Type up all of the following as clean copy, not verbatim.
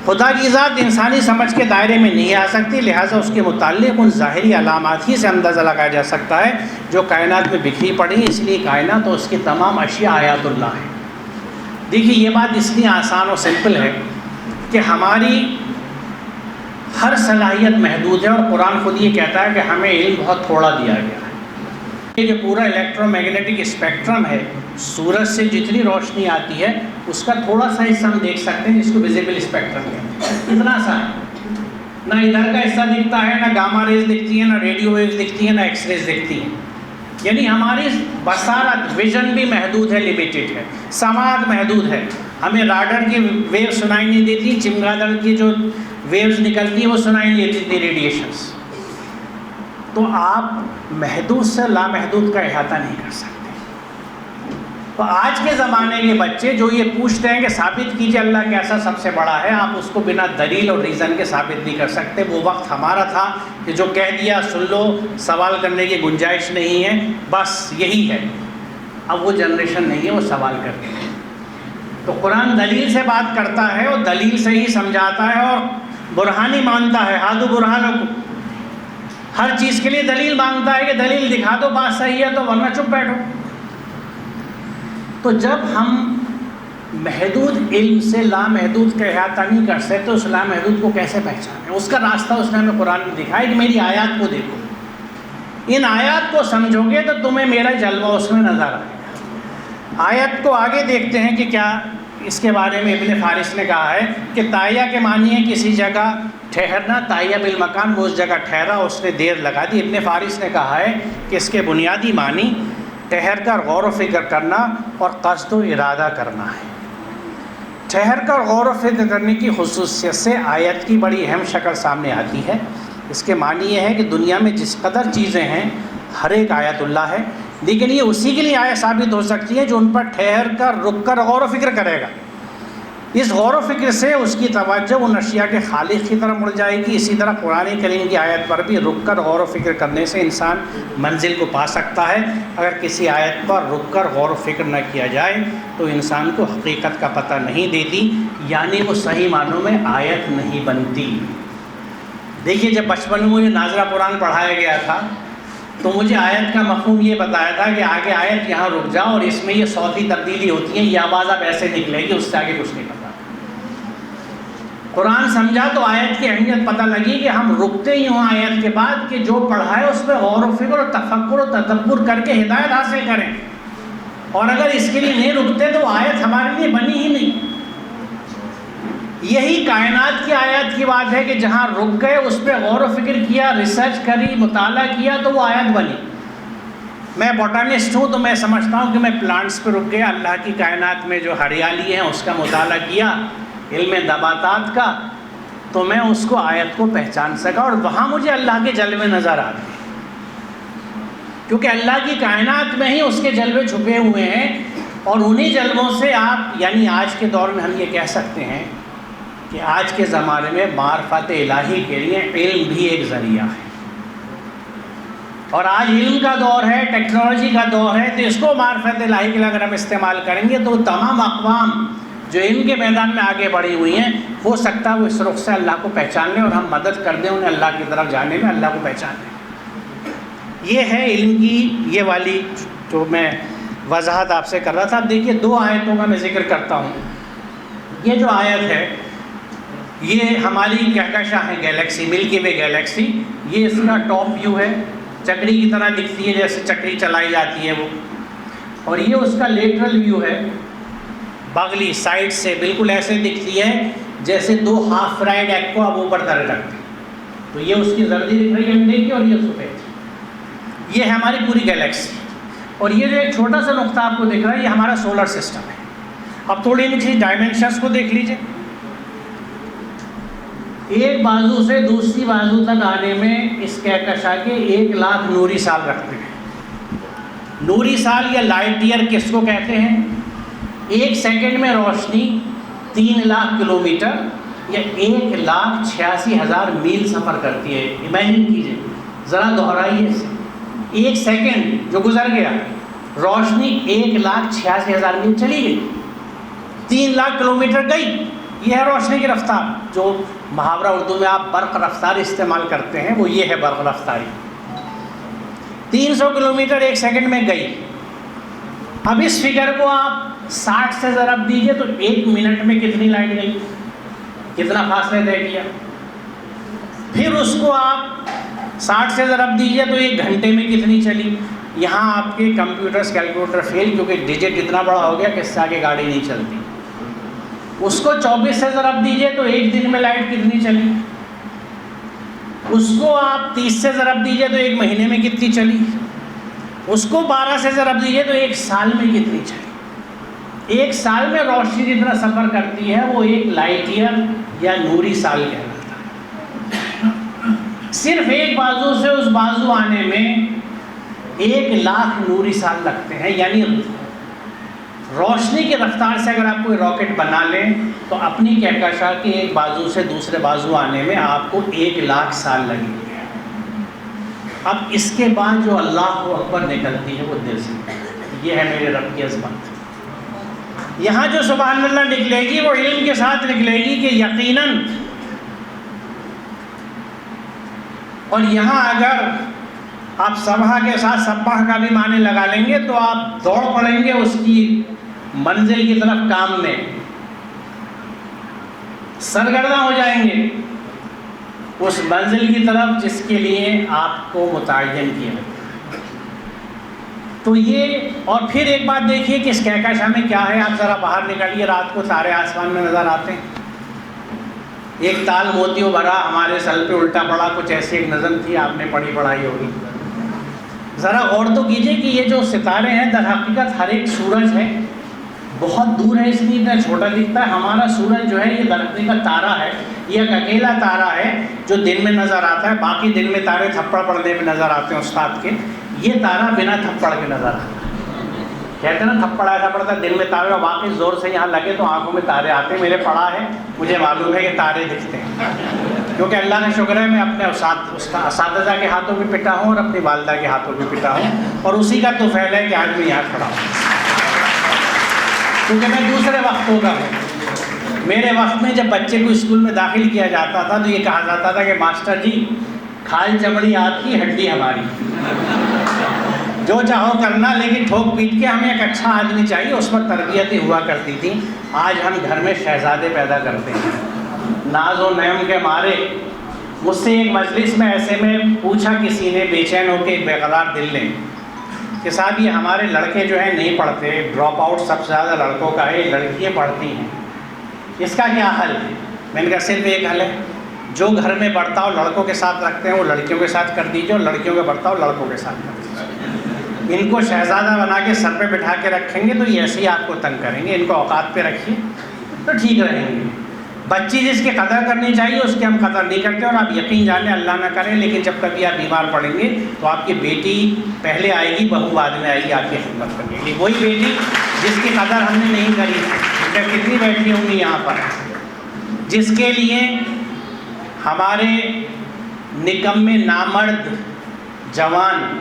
خدا کی ذات انسانی سمجھ کے دائرے میں نہیں آ سکتی، لہٰذا اس کے متعلق ان ظاہری علامات ہی سے اندازہ لگایا جا سکتا ہے جو کائنات میں بکھری پڑی ہیں، اس لیے کائنات اور اس کی تمام اشیاء آیات اللہ ہے۔ دیکھیے یہ بات اس لیے آسان اور سمپل ہے کہ ہماری ہر صلاحیت محدود ہے، اور قرآن خود یہ کہتا ہے کہ ہمیں علم بہت تھوڑا دیا گیا ہے۔ یہ جو پورا الیکٹرو میگنیٹک اسپیکٹرم ہے، سورج سے جتنی روشنی آتی ہے اس کا تھوڑا سا حصہ ہم دیکھ سکتے ہیں جس کو ویزیبل اسپیکٹرم کہتے ہیں، اتنا سا ہے۔ نہ ادھر کا حصہ دکھتا ہے، نہ گاما ریز دکھتی ہیں، نہ ریڈیو ویوز دکھتی ہیں، نہ ایکس ریز دکھتی ہیں۔ یعنی ہماری بصارت، ویژن بھی محدود ہے، لیمیٹڈ ہے، سماعت محدود ہے۔ ہمیں راڈر کی ویو سنائی نہیں دیتی، چمگادڑ کی جو ویوز نکلتی ہیں وہ سنائی نہیں دیتی، ریڈیشنز۔ تو آپ محدود سے لامحدود کا احاطہ نہیں کر سکتے۔ تو آج کے زمانے کے بچے جو یہ پوچھتے ہیں کہ ثابت کیجئے اللہ کیسا سب سے بڑا ہے، آپ اس کو بنا دلیل اور ریزن کے ثابت نہیں کر سکتے۔ وہ وقت ہمارا تھا کہ جو کہہ دیا سن لو، سوال کرنے کی گنجائش نہیں ہے، بس یہی ہے۔ اب وہ جنریشن نہیں ہے، وہ سوال کرتے ہیں۔ تو قرآن دلیل سے بات کرتا ہے اور دلیل سے ہی سمجھاتا ہے، اور برہانی مانتا ہے، ہاتھو برہانکم، ہر چیز کے لیے دلیل مانگتا ہے کہ دلیل دکھا دو، بات صحیح ہے تو، ورنہ چپ بیٹھو۔ تو جب ہم محدود علم سے لامحدود کا احاطہ نہیں کر سکتے تو اس لامحدود کو کیسے پہچانیں؟ اس کا راستہ اس نے ہمیں قرآن میں دکھایا کہ میری آیات کو دیکھو، ان آیات کو سمجھو گے تو تمہیں میرا جلوہ اس میں نظر آئے گا۔ آیت کو آگے دیکھتے ہیں کہ کیا اس کے بارے میں ابن فارس نے کہا ہے کہ تائیہ کے معنی ہے کسی جگہ ٹھہرنا، تائیہ بالمکان، وہ اس جگہ ٹھہرا، اس نے دیر لگا دی۔ ابن فارس نے کہا ہے کہ اس کے بنیادی معنی ٹھہر کر غور و فکر کرنا اور قصد و ارادہ کرنا ہے۔ ٹھہر کر غور و فکر کرنے کی خصوصیت سے آیت کی بڑی اہم شکل سامنے آتی ہے۔ اس کے معنی یہ ہے کہ دنیا میں جس قدر چیزیں ہیں ہر ایک آیت اللہ ہے، لیکن یہ اسی کے لیے آیت ثابت ہو سکتی ہے جو ان پر ٹھہر کر، رک کر غور و فکر کرے گا۔ اس غور و فکر سے اس کی توجہ ان اشیاء کے خالق کی طرف مڑ جائے گی۔ اسی طرح قرآن کریم کی آیت پر بھی رک کر غور و فکر کرنے سے انسان منزل کو پا سکتا ہے۔ اگر کسی آیت پر رک کر غور و فکر نہ کیا جائے تو انسان کو حقیقت کا پتہ نہیں دیتی، یعنی وہ صحیح معنوں میں آیت نہیں بنتی۔ دیکھیے جب بچپن میں مجھے ناظرہ قرآن پڑھایا گیا تھا تو مجھے آیت کا مفہوم یہ بتایا تھا کہ آگے آیت یہاں رک جاؤ اور اس میں یہ صوتی تبدیلی ہوتی ہے، یہ آواز اب ایسے نکلے گی، اس سے آگے کچھ نہیں پتا۔ قرآن سمجھا تو آیت کی اہمیت پتہ لگی کہ ہم رکتے ہی ہوں آیت کے بعد کہ جو پڑھا ہے اس پہ غور و فکر اور تفکر و تدبر کر کے ہدایت حاصل کریں، اور اگر اس کے لیے نہیں رکتے تو آیت ہمارے لیے بنی ہی نہیں۔ یہی کائنات کی آیات کی بات ہے کہ جہاں رک گئے، اس پہ غور و فکر کیا، ریسرچ کری، مطالعہ کیا تو وہ آیت بنی۔ میں بوٹانسٹ ہوں تو میں سمجھتا ہوں کہ میں پلانٹس پہ رک گیا، اللہ کی کائنات میں جو ہریالی ہے اس کا مطالعہ کیا، علم نباتات کا، تو میں اس کو آیت کو پہچان سکا، اور وہاں مجھے اللہ کے جلوے نظر آ گئے، کیونکہ اللہ کی کائنات میں ہی اس کے جلوے چھپے ہوئے ہیں۔ اور انہی جلووں سے آپ، یعنی آج کے دور میں ہم یہ کہہ سکتے ہیں کہ آج کے زمانے میں معرفت الہی کے لیے علم بھی ایک ذریعہ ہے، اور آج علم کا دور ہے، ٹیکنالوجی کا دور ہے، تو اس کو معرفت الہی کے لیے اگر ہم استعمال کریں گے تو تمام اقوام جو علم کے میدان میں آگے بڑھی ہوئی ہیں، ہو سکتا ہے وہ اس رخ سے اللہ کو پہچان لیں اور ہم مدد کر دیں انہیں اللہ کی طرف جانے میں، اللہ کو پہچان لیں۔ یہ ہے علم کی یہ والی جو میں وضاحت آپ سے کر رہا تھا۔ اب دیکھیے دو آیتوں کا میں ذکر کرتا ہوں۔ یہ جو آیت ہے یہ ہماری کہکشاں ہے گیلیکسی، ملکی وے گیلیکسی، یہ اس کا ٹاپ ویو ہے، چکری کی طرح دکھتی ہے جیسے چکری چلائی جاتی ہے وہ، اور یہ اس کا لیٹرل ویو ہے، بغلی سائڈ سے بالکل ایسے دکھتی ہے جیسے دو ہاف فرائیڈ ایگ کو آپ اوپر طرح رکھتے ہیں۔ تو یہ اس کی زردی دکھ رہی ہے انڈے کی، اور یہ سفید۔ یہ ہے ہماری پوری گیلیکسی، اور یہ جو ایک چھوٹا سا نقطہ آپ کو دکھ رہا ہے یہ ہمارا سولر سسٹم ہے۔ اب تھوڑی ان کی ڈائمنشنس کو دیکھ لیجئے۔ ایک بازو سے دوسری بازو تک آنے میں اس کہکشاں کے 1,00,000 نوری سال رکھتے ہیں۔ نوری سال یا لائٹ ایئر کس کو کہتے ہیں؟ ایک سیکنڈ میں روشنی 3,00,000 کلومیٹر یا 1,86,000 میل سفر کرتی ہے۔ امیجن کیجئے، ذرا دہرائیے اسے، ایک سیکنڈ جو گزر گیا روشنی 1,86,000 میل چلی گئی، 3,00,000 کلومیٹر گئی، یہ ہے روشنی کی رفتار. جو محاورہ اردو میں آپ برق رفتار استعمال کرتے ہیں وہ یہ ہے برق رفتاری. 300 کلومیٹر ایک سیکنڈ میں گئی. اب اس فگر کو آپ 60 سے ضرب دیجئے تو ایک منٹ میں کتنی لائٹ گئی, کتنا فاصلے طے کیا. پھر اس کو آپ 60 سے ضرب دیجئے تو ایک گھنٹے میں کتنی چلی. یہاں آپ کے کمپیوٹرز کیلکولیٹر فیل, کیونکہ ڈیجٹ اتنا بڑا ہو گیا کہ اس سے آگے گاڑی نہیں چلتی. اس کو 24 سے ضرب دیجئے تو ایک دن میں لائٹ کتنی چلی. اس کو آپ 30 سے ضرب دیجئے تو ایک مہینے میں کتنی چلی. اس کو 12 سے ضرب دیجئے تو ایک سال میں کتنی چلی. ایک سال میں روشنی جتنا سفر کرتی ہے وہ ایک لائٹ ایئر یا نوری سال کہلاتا ہے. صرف ایک بازو سے اس بازو آنے میں 1,00,000 نوری سال لگتے ہیں. یعنی روشنی کی رفتار سے اگر آپ کوئی راکٹ بنا لیں تو اپنی کہکشاں کے ایک بازو سے دوسرے بازو آنے میں آپ کو 1,00,000 سال لگیں گے. اب اس کے بعد جو اللہ اکبر نکلتی ہے وہ دل سے, یہ ہے میرے رب کی عظمت. یہاں جو سبحان اللہ نکلے گی وہ علم کے ساتھ نکلے گی کہ یقیناً. اور یہاں اگر آپ سبحہ کے ساتھ سبح کا بھی معنی لگا لیں گے تو آپ دوڑ پڑیں گے اس کی منزل کی طرف کام میں, سرگرداں ہو جائیں گے اس منزل کی طرف جس کے لیے آپ کو متعین کیا. تو یہ, اور پھر ایک بات دیکھیے کہ اس کہکشاں میں کیا ہے. آپ ذرا باہر نکلیے, رات کو تارے آسمان میں نظر آتے ہیں. ایک تال موتیوں بھرا ہمارے سل پہ الٹا پڑا, کچھ ایسی ایک نظم تھی, آپ نے پڑھائی ہوگی. ذرا غور تو کیجئے کہ یہ جو ستارے ہیں در حقیقت ہر ایک سورج ہے, بہت دور ہے اس لیے اتنا چھوٹا دکھتا ہے. ہمارا سورج جو ہے یہ در حقیقت تارا ہے, یہ ایک اکیلا تارا ہے جو دن میں نظر آتا ہے. باقی دن میں تارے تھپڑ پڑنے میں نظر آتے ہیں استاد کے, یہ تارا بنا تھپڑ کے نظر آتا ہے. کہتے ہیں نا تھپڑ ایسا پڑتا ہے دل میں تارے, اور باقی زور سے یہاں لگے تو آنکھوں میں تارے آتے ہیں. میرے پڑھا ہے, مجھے معلوم ہے کہ تارے دکھتے ہیں, کیونکہ اللہ کا شکر ہے میں اپنے اساتذہ کے ہاتھوں بھی پٹا ہوں اور اپنی والدہ کے ہاتھوں بھی پٹا ہوں, اور اسی کا تو فعل ہے کہ آج میں یہاں کھڑا ہوں, کیونکہ میں دوسرے وقتوں کا ہوں. میرے وقت میں جب بچے کو اسکول میں داخل کیا جاتا تھا تو یہ کہا جاتا تھا کہ ماسٹر جی کھال چمڑی آپ کی, ہڈی ہماری, جو چاہو کرنا لیکن ٹھوک پیٹ کے ہمیں ایک اچھا آدمی چاہیے. اس پر تربیتیں ہوا کرتی تھیں. آج ہم گھر میں شہزادے پیدا کرتے ہیں ناز و نعم کے مارے. مجھ سے ایک مجلس میں ایسے میں پوچھا کسی نے بے چین ہو کے ایک بے قرار دل نے کہ صاحب یہ ہمارے لڑکے جو ہیں نہیں پڑھتے, ڈراپ آؤٹ سب سے زیادہ لڑکوں کا ہے, لڑکیاں پڑھتی ہیں, اس کا کیا حل ہے؟ میں نے کہا صرف ایک حل ہے, جو گھر میں برتاؤ لڑکوں کے ساتھ رکھتے ہیں وہ لڑکیوں کے ساتھ کر دیجیے, اور لڑکیوں کا برتاؤ لڑکوں کے ساتھ کر دیجیے. ان کو شہزادہ بنا کے سر پہ بٹھا کے رکھیں گے تو یہ ایسے ہی آپ کو تنگ کریں گے, ان کو اوقات پہ رکھیے تو ٹھیک رہیں گے. بچی جس کی قدر کرنی چاہیے اس کی ہم قدر نہیں کرتے, اور آپ یقین جانیں اللہ نہ کریں لیکن جب کبھی آپ بیمار پڑیں گے تو آپ کی بیٹی پہلے آئے گی, بہو بعد میں آئے گی آپ کی خدمت کرنے کے لیے. وہی بیٹی جس کی قدر ہم نے نہیں کری, کتنی بیٹھی ہوں گی یہاں پر, جس کے لیے ہمارے نکمے نامرد جوان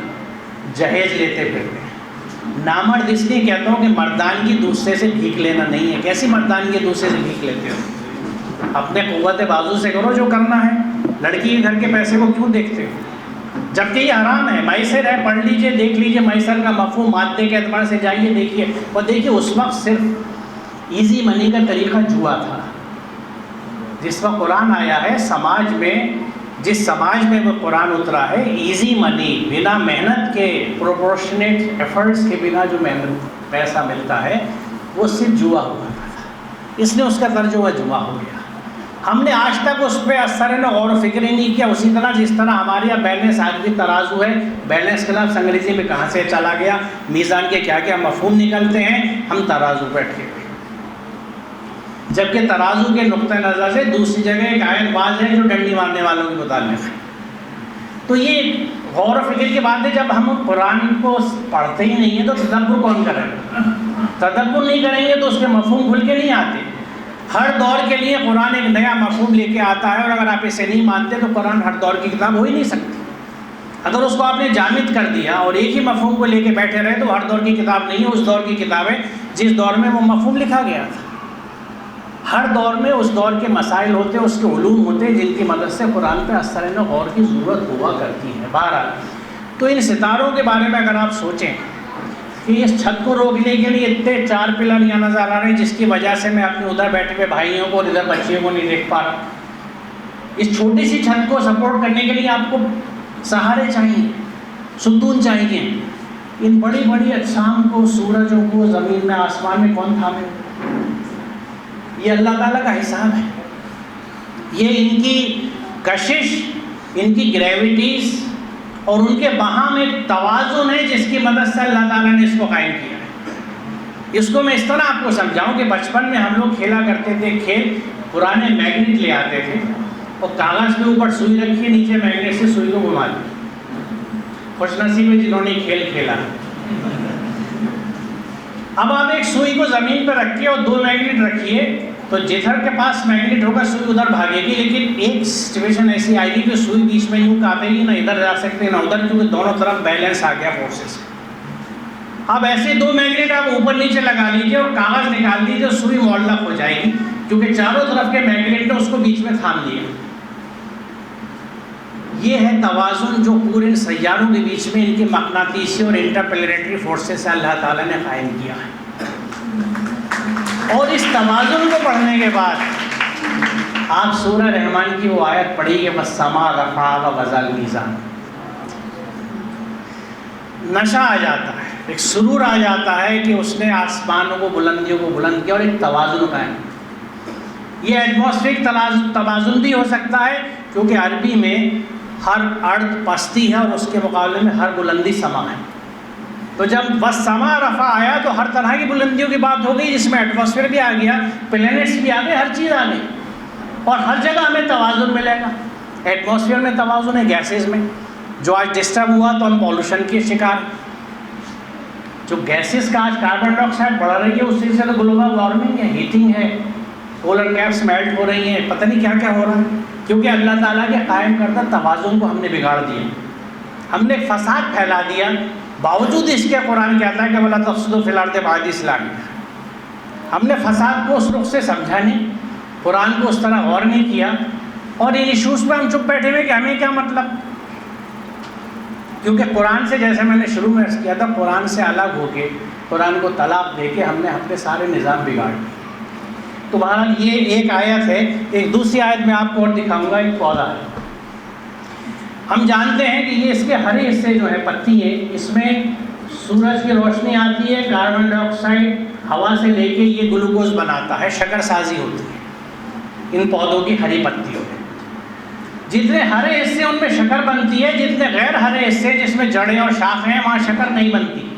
جہیز لیتے پھرتے ہیں. نامرد اس لیے کہتا ہوں کہ مردانگی دوسرے سے بھیک لینا نہیں ہے. کیسی مردانگی دوسرے سے بھیک لیتے ہو؟ اپنے قوت بازو سے کرو جو کرنا ہے. لڑکی کے گھر کے پیسے کو کیوں دیکھتے ہو؟ جبکہ یہ حرام ہے. میسر ہے, پڑھ لیجئے, دیکھ لیجئے میسر کا مفہوم مادے کے اعتبار سے جائیے دیکھیے, اور دیکھیے اس وقت صرف ایزی منی کا طریقہ جوا تھا. جس وقت قرآن آیا ہے سماج میں, جس سماج میں وہ قرآن اترا ہے, ایزی منی بنا محنت کے, پروپورشنیٹ ایفرٹس کے بنا جو محنت پیسہ ملتا ہے وہ صرف جوا ہوا تھا, اس لیے اس کا ترجمہ جوا ہو گیا. ہم نے آج تک اس پہ اثر غور و فکر ہی نہیں کیا. اسی طرح جس طرح ہمارے یہاں بیلنس آج بھی ترازو ہے, بیلنس کے لفظ انگریزی میں کہاں سے چلا گیا, میزان کے کیا کیا مفہوم نکلتے ہیں, ہم ترازو پہ اٹکے ہوئے. جبکہ ترازو کے نقطہ نظر سے دوسری جگہ ایک آیت باز ہے جو ڈنڈی مارنے والوں کے متعلق ہے. تو یہ غور و فکر کی بات ہے. جب ہم قرآن کو پڑھتے ہی نہیں ہیں تو تدبر کون کرے گا؟ تدبر نہیں کریں گے تو اس کے مفہوم کھل کے نہیں آتے. ہر دور کے لیے قرآن ایک نیا مفہوم لے کے آتا ہے, اور اگر آپ اسے نہیں مانتے تو قرآن ہر دور کی کتاب ہو ہی نہیں سکتی. اگر اس کو آپ نے جامد کر دیا اور ایک ہی مفہوم کو لے کے بیٹھے رہے تو ہر دور کی کتاب نہیں ہے, اس دور کی کتاب ہے جس دور میں وہ مفہوم لکھا گیا تھا. ہر دور میں اس دور کے مسائل ہوتے ہیں، اس کے علوم ہوتے ہیں جن کی مدد سے قرآن پہ اثر غور کی ضرورت ہوا کرتی ہے۔ بہرحال تو ان ستاروں کے بارے میں اگر آپ سوچیں کہ اس چھت کو روکنے کے لیے اتنے 4 پلر یہاں نظر آ رہے ہیں جس کی وجہ سے میں اپنے ادھر بیٹھے ہوئے بھائیوں کو اور ادھر بچیوں کو نہیں دیکھ پا رہا، اس چھوٹی سی چھت کو سپورٹ کرنے کے لیے آپ کو سہارے چاہیے، ستون چاہیے، ان بڑی بڑی اجسام کو، سورجوں کو زمین میں آسمان میں کون تھامے؟ یہ اللہ تعالیٰ کا حساب ہے، یہ ان کی کشش، ان کی گریویٹیز اور ان کے بہا میں توازن ہے جس کی مدد سے اللہ تعالیٰ نے اس کو قائم کیا ہے۔ اس کو میں اس طرح آپ کو سمجھاؤں کہ بچپن میں ہم لوگ کھیلا کرتے تھے کھیل، پرانے میگنیٹ لے آتے تھے اور کاغذ کے اوپر سوئی رکھی، نیچے میگنیٹ سے سوئی کو گھما دی۔ خوش نصیب ہے جنہوں نے کھیل کھیلا۔ اب آپ ایک سوئی کو زمین پہ رکھیے اور 2 میگنیٹ رکھیے تو جدھر کے پاس میگنیٹ ہوگا سوئی ادھر بھاگے گی، لیکن ایک سچویشن ایسی آئے گی کہ سوئی بیچ میں یوں کاٹے گی، نہ ادھر جا سکتے نہ ادھر، کیونکہ دونوں طرف بیلنس آ گیا فورسز۔ اب ایسے 2 میگنیٹ آپ اوپر نیچے لگا لیجیے اور کاغذ نکال دیجیے، سوئی معلق ہو جائے گی کیونکہ چاروں طرف کے میگنیٹ نے اس کو بیچ میں تھام لیا۔ یہ ہے توازن جو پورے سیاروں کے بیچ میں ان کی مقناطیسی اور انٹرپلینیٹری فورسز سے اللہ تعالیٰ نے قائم کیا ہے۔ اور اس توازن کو پڑھنے کے بعد آپ سورہ رحمان کی وہ آیت پڑھیے وَالسَّمَاءَ رَفَعَهَا وَوَضَعَ الْمِيزَانَ، نشہ آ جاتا ہے، ایک سرور آ جاتا ہے کہ اس نے آسمانوں کو، بلندیوں کو بلند کیا اور ایک توازن قائم۔ یہ ایٹماسفیرک توازن بھی ہو سکتا ہے کیونکہ عربی میں ہر ارض پستی ہے اور اس کے مقابلے میں ہر بلندی سما ہے، تو جب وَالسَّمَاءَ رَفَعَ آیا تو ہر طرح کی بلندیوں کی بات ہو گئی، جس میں ایٹماسفیئر بھی آ گیا، پلینٹس بھی آ گئے، ہر چیز آ گئی، اور ہر جگہ ہمیں توازن ملے گا۔ ایٹماسفیئر میں توازن ہے، گیسز میں، جو آج ڈسٹرب ہوا تو ہم پولوشن کے شکار، جو گیسز کا آج کاربن ڈائی آکسائڈ بڑھ رہی ہے اس سے تو گلوبل وارمنگ ہے، ہیٹنگ ہے، پولر کیپس میلٹ ہو رہی ہیں، پتہ نہیں کیا کیا ہو رہا ہے، کیونکہ اللہ تعالیٰ کے قائم کردہ توازن کو ہم نے بگاڑ دیا، ہم نے فساد پھیلا دیا۔ باوجود اس کے قرآن کہتا ہے کہ وَلَا تُفْسِدُوا فِي الْأَرْضِ بَعْدَ إِصْلَاحِهَا، ہم نے فساد کو اس رخ سے سمجھا نہیں، قرآن کو اس طرح غور نہیں کیا، اور ان ایشوز پہ ہم چپ بیٹھے ہوئے کہ ہمیں کیا مطلب، کیونکہ قرآن سے، جیسے میں نے شروع میں عرض کیا تھا، قرآن سے الگ ہو کے، قرآن کو طلاق دے کے ہم نے اپنے سارے نظام بگاڑ دیے۔ تو بہرحال یہ ایک آیت ہے۔ ایک دوسری آیت میں آپ کو اور دکھاؤں گا، ایک پودا ہے، ہم جانتے ہیں کہ یہ اس کے ہرے حصے جو ہے پتی ہے، اس میں سورج کی روشنی آتی ہے، کاربن ڈائی آکسائڈ ہوا سے لے کے یہ گلوکوز بناتا ہے، شکر سازی ہوتی ہے ان پودوں کی ہری پتیوں میں۔ جتنے ہرے حصے ان میں شکر بنتی ہے، جتنے غیر ہرے حصے جس میں جڑیں اور شاخیں ہیں وہاں شکر نہیں بنتی۔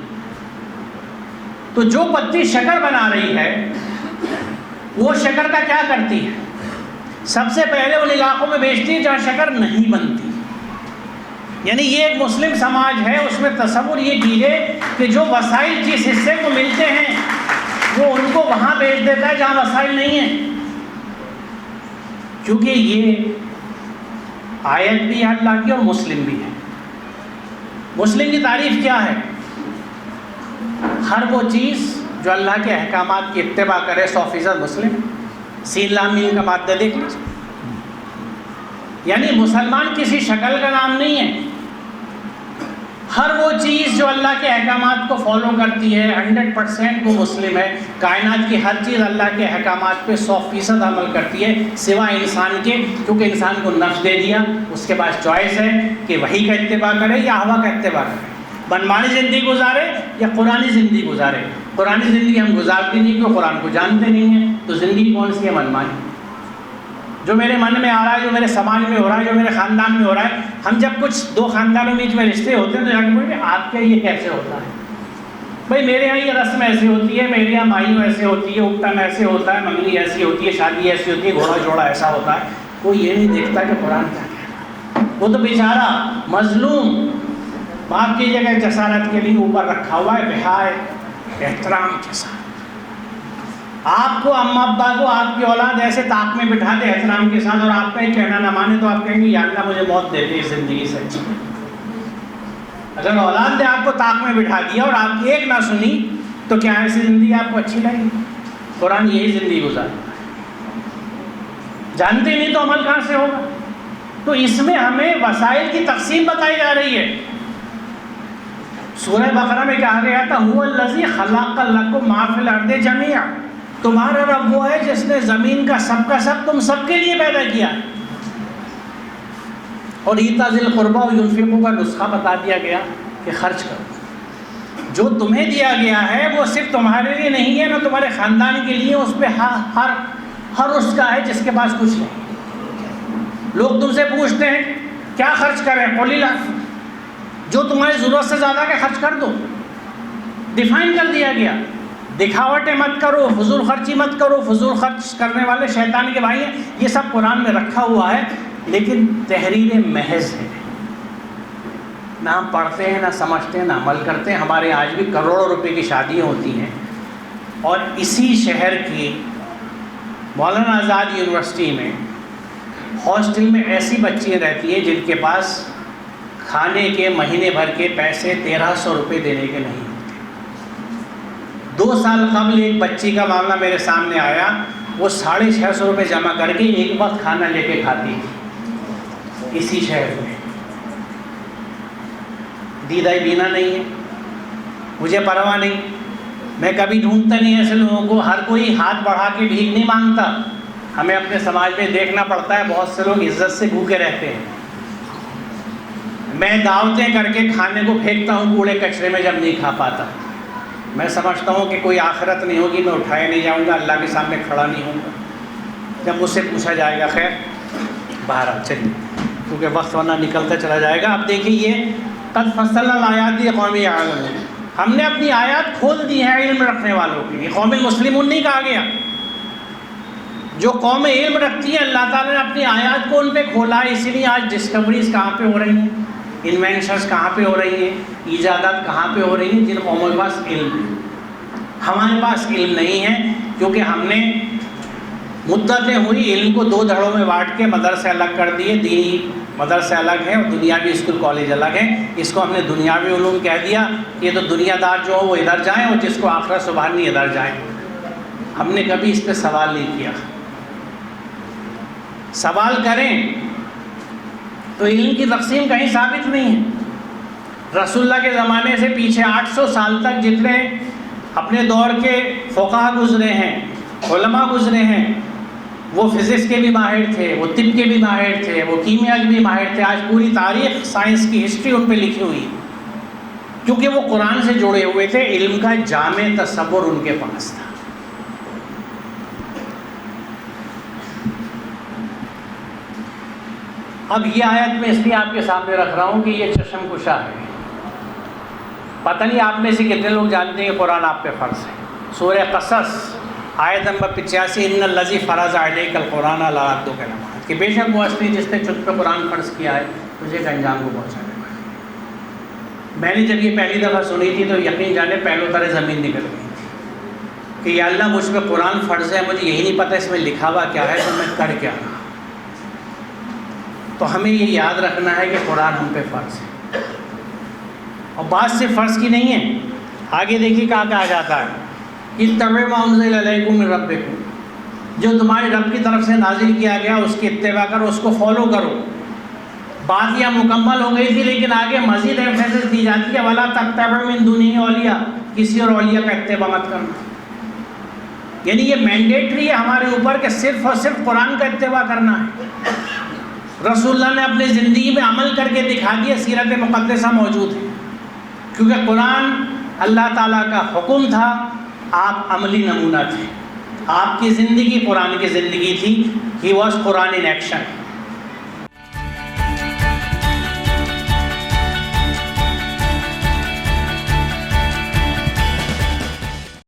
تو جو پتی شکر بنا رہی ہے وہ شکر کا کیا کرتی ہے؟ سب سے پہلے ان علاقوں میں بیچتی ہے جہاں شکر نہیں بنتی۔ یعنی یہ ایک مسلم سماج ہے، اس میں تصور یہ کیجیے کہ جو وسائل جس حصے کو ملتے ہیں وہ ان کو وہاں بیچ دیتا ہے جہاں وسائل نہیں ہیں، کیونکہ یہ آیت بھی ہے اللہ کی اور مسلم بھی ہے۔ مسلم کی تعریف کیا ہے؟ ہر وہ چیز جو اللہ کے احکامات کی اتباع کرے 100% مسلم۔ سین لام میم کا مادہ دیکھ لیجیے، یعنی مسلمان کسی شکل کا نام نہیں ہے، ہر وہ چیز جو اللہ کے احکامات کو فالو کرتی ہے 100% وہ مسلم ہے۔ کائنات کی ہر چیز اللہ کے احکامات پہ 100% عمل کرتی ہے سوائے انسان کے، کیونکہ انسان کو نفس دے دیا، اس کے پاس چوائس ہے کہ وحی کا اتباع کرے یا ہوا کا اتباع کرے، منمانی زندگی گزارے یا قرآنی زندگی گزارے۔ قرآنی زندگی ہم گزارتے نہیں کیوں؟ قرآن کو جانتے نہیں ہیں، تو زندگی کون سی ہے؟ منمانی، جو میرے من میں آ رہا ہے، جو میرے سماج میں ہو رہا ہے، جو میرے خاندان میں ہو رہا ہے۔ ہم جب کچھ 2 خاندانوں میں رشتے ہوتے ہیں تو جا کے بولیں آپ کے یہ کیسے ہوتا ہے؟ بھائی میرے یہاں یہ رسم ایسی ہوتی ہے، میرے یہاں مائیوں ایسے ہوتی ہے، اپٹن ایسے ہوتا ہے، منگنی ایسی ہوتی ہے، شادی ایسی ہوتی ہے، گھوڑا جوڑا ایسا ہوتا ہے۔ کوئی یہ نہیں دیکھتا کہ قرآن کیا کہتا ہے۔ وہ تو بیچارہ مظلوم، باپ کی جگہ جسارت کے لیے اوپر رکھا ہوا ہے، بہائے احترام کے ساتھ۔ آپ کو اماں ابا کو آپ کی اولاد ایسے طاق میں بٹھا دے احترام کے ساتھ، اور آپ کا ایک کہنا نہ مانے تو آپ کہیں گے یا اللہ مجھے موت دے دے اس زندگی سے اچھی۔ اگر اولاد نے آپ کو طاق میں بٹھا دیا اور آپ کی ایک نہ سنی تو کیا ایسی زندگی آپ کو اچھی لگی؟ قرآن یہی زندگی گزارتا ہے۔ جانتے نہیں تو عمل کہاں سے ہوگا؟ تو اس میں ہمیں وسائل کی تقسیم بتائی جا رہی ہے. سورہ بقرہ میں کہا گیا تھا هو الذی خلق لکم ما فی الارض جمیعا، تمہارا رب وہ ہے جس نے زمین کا سب تم سب کے لیے پیدا کیا ہے. اور ایتاء ذی القربی و ینفقوا کا نسخہ بتا دیا گیا کہ خرچ کرو. جو تمہیں دیا گیا ہے وہ صرف تمہارے لیے نہیں ہے، نہ تمہارے خاندان کے لیے، اس پہ ہر اس کا ہے جس کے پاس کچھ نہیں. لوگ تم سے پوچھتے ہیں کیا خرچ کریں، قل اللہ، جو تمہاری ضرورت سے زیادہ کا خرچ کر دو. ڈیفائن کر دیا گیا. دکھاوٹیں مت کرو، فضول خرچی مت کرو. فضول خرچ کرنے والے شیطان کے بھائی ہیں. یہ سب قرآن میں رکھا ہوا ہے، لیکن تحریر محض ہے. نہ ہم پڑھتے ہیں، نہ سمجھتے ہیں، نہ عمل کرتے ہیں. ہمارے آج بھی کروڑوں روپے کی شادیاں ہوتی ہیں. اور اسی شہر کی مولانا آزاد یونیورسٹی میں ہاسٹل میں ایسی بچیاں رہتی ہیں جن کے پاس کھانے کے مہینے بھر کے پیسے 1300 روپے دینے کے نہیں ہوتے. 2 سال قبل ایک بچی کا معاملہ میرے سامنے آیا. وہ 650 روپے جمع کر کے ایک وقت کھانا لے کے کھاتی تھی اسی شہر میں. دیدہ بینا نہیں ہے، مجھے پرواہ نہیں. میں کبھی ڈھونڈتا نہیں ایسے لوگوں کو. ہر کوئی ہاتھ بڑھا کے بھیک نہیں مانگتا. ہمیں اپنے سماج میں دیکھنا پڑتا ہے بہت سے لوگ عزت سے بھوکے رہتے ہیں. میں دعوتیں کر کے کھانے کو پھینکتا ہوں کوڑے کچرے میں جب نہیں کھا پاتا. میں سمجھتا ہوں کہ کوئی آخرت نہیں ہوگی، میں اٹھائے نہیں جاؤں گا، اللہ کے سامنے کھڑا نہیں ہوں گا جب مجھ سے پوچھا جائے گا. خیر بہرحال چلیے، کیونکہ وقت ورنہ نکلتا چلا جائے گا. اب دیکھیے یہ قد فصلنا الآیات لقوم یعلمون، ہم نے اپنی آیات کھول دی ہیں علم رکھنے والوں کے لیے. قوم المسلمون نہیں کہا گیا. جو قوم علم رکھتی ہے اللہ تعالیٰ نے اپنی آیات کو ان پہ کھولا ہے. اسی لیے آج ڈسکوریز کہاں پہ ہو رہی ہیں، انوینشنز کہاں پہ ہو رہی ہیں، ایجادات کہاں پہ ہو رہی ہیں، جن قوموں کے پاس علم ہے. ہمارے پاس علم نہیں ہے کیونکہ ہم نے مدتیں ہوئی علم کو 2 دھڑوں میں بانٹ کے مدرسے الگ کر دیے. دینی مدرسے الگ ہیں اور دنیاوی اسکول کالج الگ ہیں. اس کو ہم نے دنیاوی علوم کہہ دیا. یہ تو دنیا دار جو ہو وہ ادھر جائیں اور جس کو آخرت سبحانی ادھر جائیں. ہم نے کبھی اس پہ سوال نہیں کیا. سوال کریں تو علم کی تقسیم کہیں ثابت نہیں ہے. رسول اللہ کے زمانے سے پیچھے 800 سال تک جتنے اپنے دور کے فقہا گزرے ہیں، علماء گزرے ہیں، وہ فزکس کے بھی ماہر تھے، وہ طب کے بھی ماہر تھے، وہ کیمیا کے بھی ماہر تھے. آج پوری تاریخ سائنس کی ہسٹری ان پہ لکھی ہوئی کیونکہ وہ قرآن سے جڑے ہوئے تھے. علم کا جامع تصور ان کے پاس تھا. اب یہ آیت میں اس لیے آپ کے سامنے رکھ رہا ہوں کہ یہ چشم کشا ہے. پتہ نہیں آپ میں سے کتنے لوگ جانتے ہیں کہ قرآن آپ پہ فرض ہے. سورہ قصص آیت نمبر 85 ان الذی فرض علیک القرآن لآتوک الامانۃ، کہ بے شک وہ اصلی جس نے تجھ پہ قرآن فرض کیا ہے تجھے ایک انجام کو پہنچانے والا. میں نے جب یہ پہلی دفعہ سنی تھی تو یقین جانے پہلو ترے زمین نکل گئی تھی کہ یا اللہ مجھ پہ قرآن فرض ہے، مجھے یہی نہیں پتہ اس میں لکھا ہوا کیا ہے تو میں کر کیا رہا. تو ہمیں یہ یاد رکھنا ہے کہ قرآن ہم پہ فرض ہے اور بات صرف فرض کی نہیں ہے. آگے دیکھیے کہاں کہا جاتا ہے اتبعوا ما انزل الیکم من ربکم، جو تمہارے رب کی طرف سے نازل کیا گیا اس کی اتباع کرو، اس کو فالو کرو. بات یہ مکمل ہو گئی تھی لیکن آگے مزید ایمفیسس دی جاتی ہے ولا تتبعوا من دونہ اولیاء، کسی اور اولیاء کا اتباع مت کرنا. یعنی یہ مینڈیٹری ہے ہمارے اوپر کہ صرف اور صرف قرآن کا اتباع کرنا ہے. رسول اللہ نے اپنی زندگی میں عمل کر کے دکھا دیا. سیرت مقدسہ موجود ہے کیونکہ قرآن اللہ تعالیٰ کا حکم تھا، آپ عملی نمونہ تھے. آپ کی زندگی قرآن کی زندگی تھی. He was Quran in action.